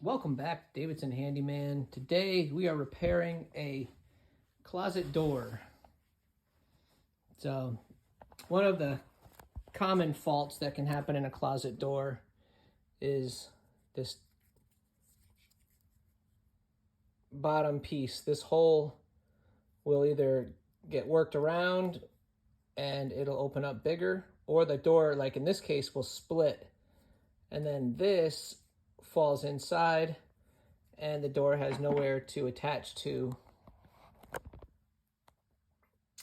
Welcome back, Davidson Handyman. Today we are repairing a closet door. So one of the common faults that can happen in a closet door is this bottom piece. This hole will either get worked around and it'll open up bigger, or the door, like in this case, will split, and then this falls inside and the door has nowhere to attach to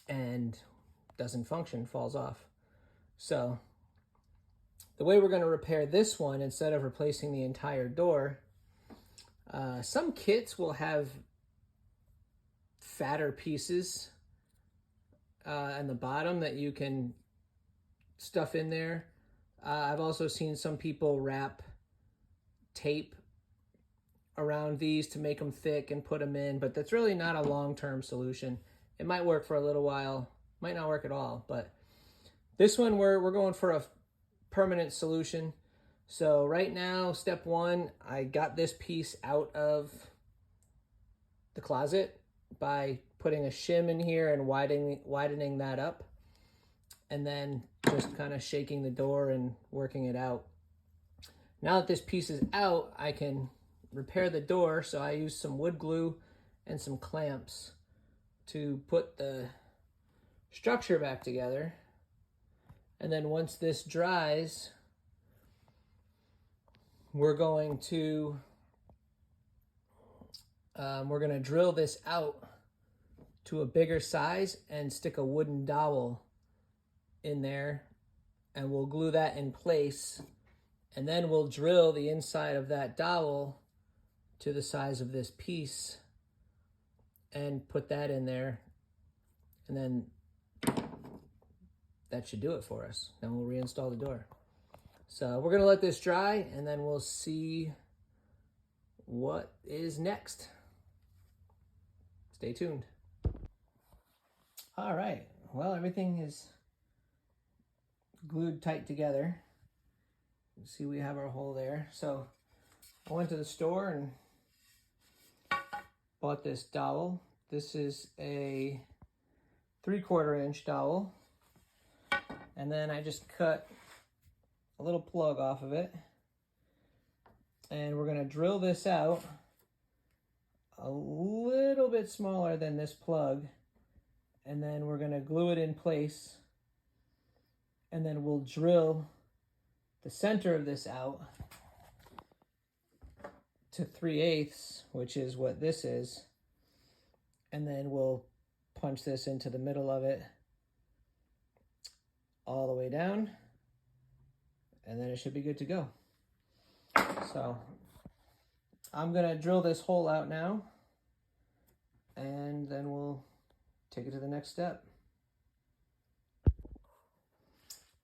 and doesn't function, falls off. So the way we're going to repair this one, instead of replacing the entire door, some kits will have fatter pieces on the bottom that you can stuff in there. I've also seen some people wrap tape around these to make them thick and put them in, but that's really not a long-term solution. It might work for a little while, might not work at all, but this one we're going for a permanent solution. So right now, step one, I got this piece out of the closet by putting a shim in here and widening that up, and then just kind of shaking the door and working it out. Now that this piece is out, I can repair the door. So I used some wood glue and some clamps to put the structure back together. And then once this dries, we're going to drill this out to a bigger size and stick a wooden dowel in there, and we'll glue that in place, and then we'll drill the inside of that dowel to the size of this piece and put that in there, and then that should do it for us. Then we'll reinstall the door. So we're gonna let this dry and then we'll see what is next. Stay tuned. All right, well, everything is glued tight together. You see we have our hole there. So I went to the store and bought this dowel. This is a 3/4 inch dowel. And then I just cut a little plug off of it. And we're gonna drill this out a little bit smaller than this plug. And then we're gonna glue it in place. And then we'll drill the center of this out to 3/8, which is what this is. And then we'll punch this into the middle of it all the way down. And then it should be good to go. So I'm gonna drill this hole out now, and then we'll take it to the next step.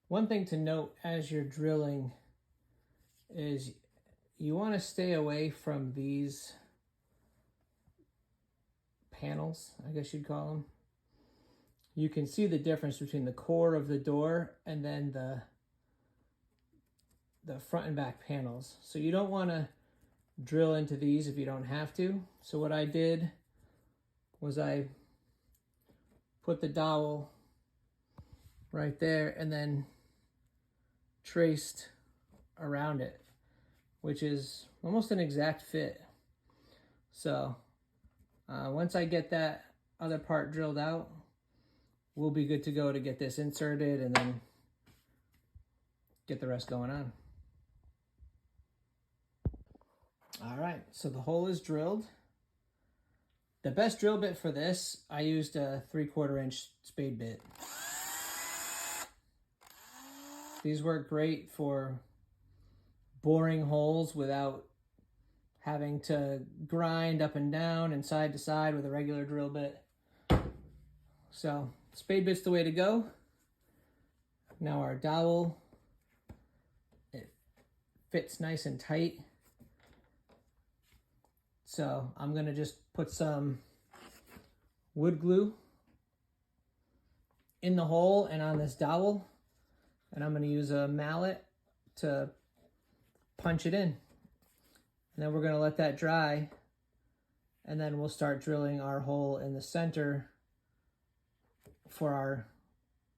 One thing to note as you're drilling is you want to stay away from these panels, I guess you'd call them. You can see the difference between the core of the door and then the front and back panels. So you don't want to drill into these if you don't have to. So what I did was I put the dowel right there and then traced around it, which is almost an exact fit. So once I get that other part drilled out, we'll be good to go to get this inserted and then get the rest going on. All right, so the hole is drilled. The best drill bit for this, I used a 3/4 inch spade bit. These work great for boring holes without having to grind up and down and side to side with a regular drill bit. So spade bit's the way to go. Now our dowel, it fits nice and tight. So I'm gonna just put some wood glue in the hole and on this dowel, and I'm gonna use a mallet to punch it in. And then we're going to let that dry, and then we'll start drilling our hole in the center for our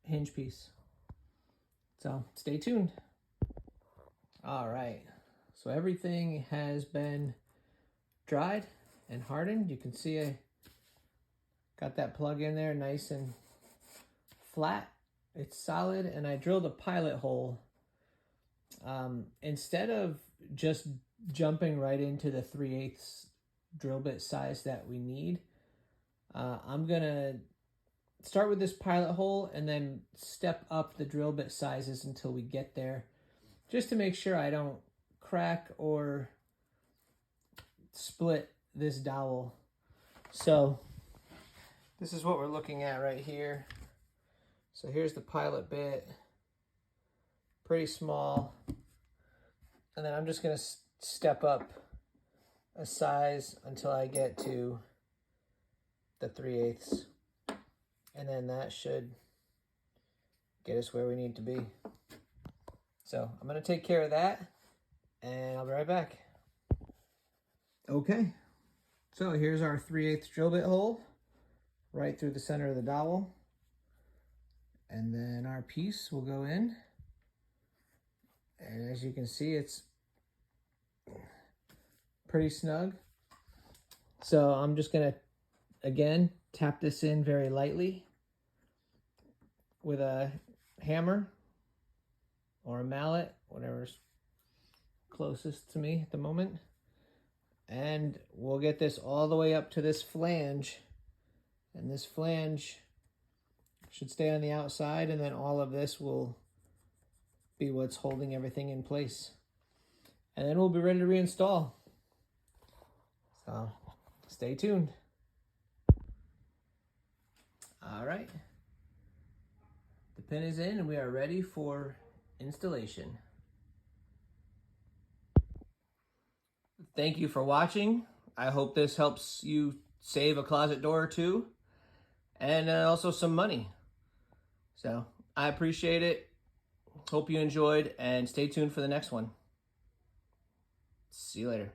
hinge piece. So stay tuned. All right, so everything has been dried and hardened. You can see I got that plug in there nice and flat. It's solid, and I drilled a pilot hole. Instead of just jumping right into the 3/8 drill bit size that we need, I'm gonna start with this pilot hole and then step up the drill bit sizes until we get there, just to make sure I don't crack or split this dowel. So this is what we're looking at right here. So here's the pilot bit, pretty small. And then I'm just gonna step up a size until I get to the 3/8. And then that should get us where we need to be. So I'm gonna take care of that, and I'll be right back. Okay, so here's our 3/8 drill bit hole, right through the center of the dowel. And then our piece will go in. And as you can see, it's pretty snug. So I'm just gonna, again, tap this in very lightly with a hammer or a mallet, whatever's closest to me at the moment. And we'll get this all the way up to this flange. And this flange should stay on the outside, and then all of this will be what's holding everything in place. And then we'll be ready to reinstall. So stay tuned. All right. The pin is in and we are ready for installation. Thank you for watching. I hope this helps you save a closet door or two, and also some money. So I appreciate it. Hope you enjoyed, and stay tuned for the next one. See you later.